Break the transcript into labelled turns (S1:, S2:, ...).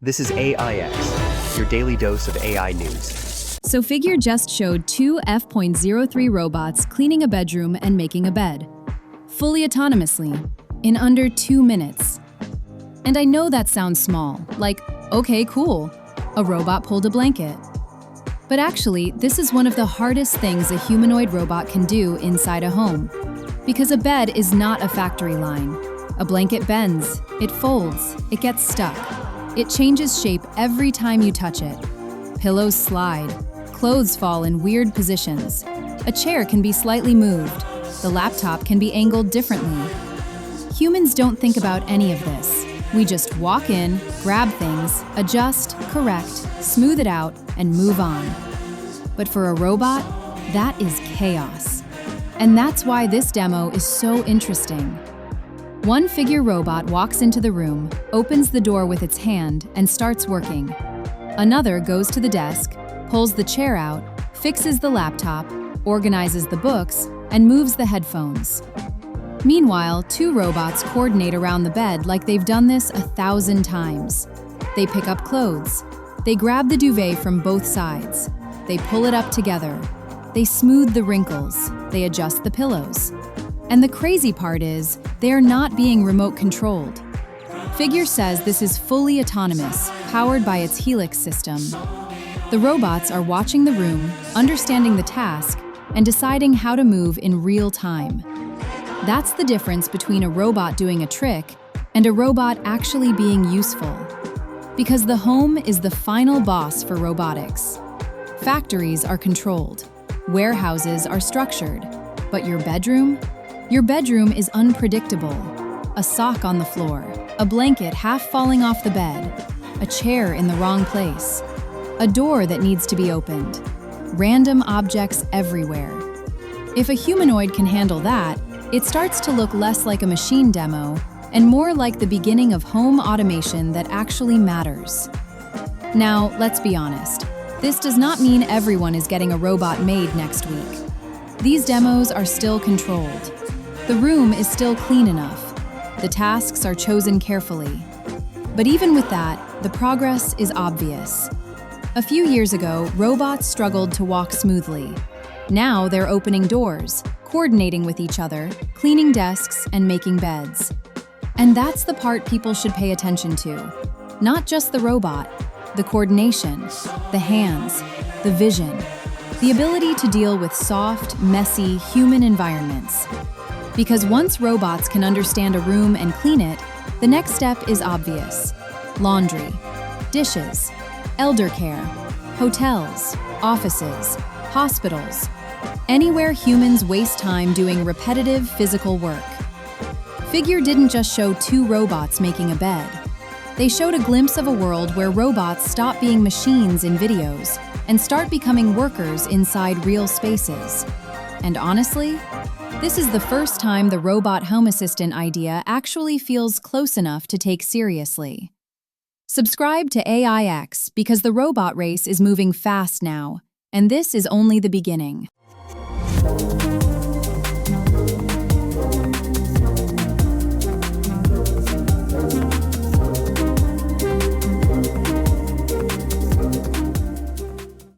S1: This is AIX, your daily dose of AI news.
S2: So Figure just showed two F.03 robots cleaning a bedroom and making a bed, fully autonomously, in under 2 minutes. And I know that sounds small, like, okay, cool, a robot pulled a blanket. But actually, this is one of the hardest things a humanoid robot can do inside a home. Because a bed is not a factory line. A blanket bends, it folds, it gets stuck. It changes shape every time you touch it. Pillows slide, clothes fall in weird positions. A chair can be slightly moved. The laptop can be angled differently. Humans don't think about any of this. We just walk in, grab things, adjust, correct, smooth it out, and move on. But for a robot, that is chaos. And that's why this demo is so interesting. One Figure robot walks into the room, opens the door with its hand, and starts working. Another goes to the desk, pulls the chair out, fixes the laptop, organizes the books, and moves the headphones. Meanwhile, two robots coordinate around the bed like they've done this 1,000 times. They pick up clothes. They grab the duvet from both sides. They pull it up together. They smooth the wrinkles. They adjust the pillows. And the crazy part is, they are not being remote controlled. Figure says this is fully autonomous, powered by its Helix system. The robots are watching the room, understanding the task, and deciding how to move in real time. That's the difference between a robot doing a trick and a robot actually being useful. Because the home is the final boss for robotics. Factories are controlled. Warehouses are structured. But your bedroom? Your bedroom is unpredictable. A sock on the floor, a blanket half falling off the bed, a chair in the wrong place, a door that needs to be opened, random objects everywhere. If a humanoid can handle that, it starts to look less like a machine demo and more like the beginning of home automation that actually matters. Now, let's be honest. This does not mean everyone is getting a robot made next week. These demos are still controlled. The room is still clean enough. The tasks are chosen carefully. But even with that, the progress is obvious. A few years ago, robots struggled to walk smoothly. Now they're opening doors, coordinating with each other, cleaning desks, and making beds. And that's the part people should pay attention to. Not just the robot, the coordination, the hands, the vision, the ability to deal with soft, messy, human environments. Because once robots can understand a room and clean it, the next step is obvious. Laundry, dishes, elder care, hotels, offices, hospitals, anywhere humans waste time doing repetitive physical work. Figure didn't just show two robots making a bed. They showed a glimpse of a world where robots stop being machines in videos and start becoming workers inside real spaces. And honestly, this is the first time the robot home assistant idea actually feels close enough to take seriously. Subscribe to AIX because the robot race is moving fast now, and this is only the beginning.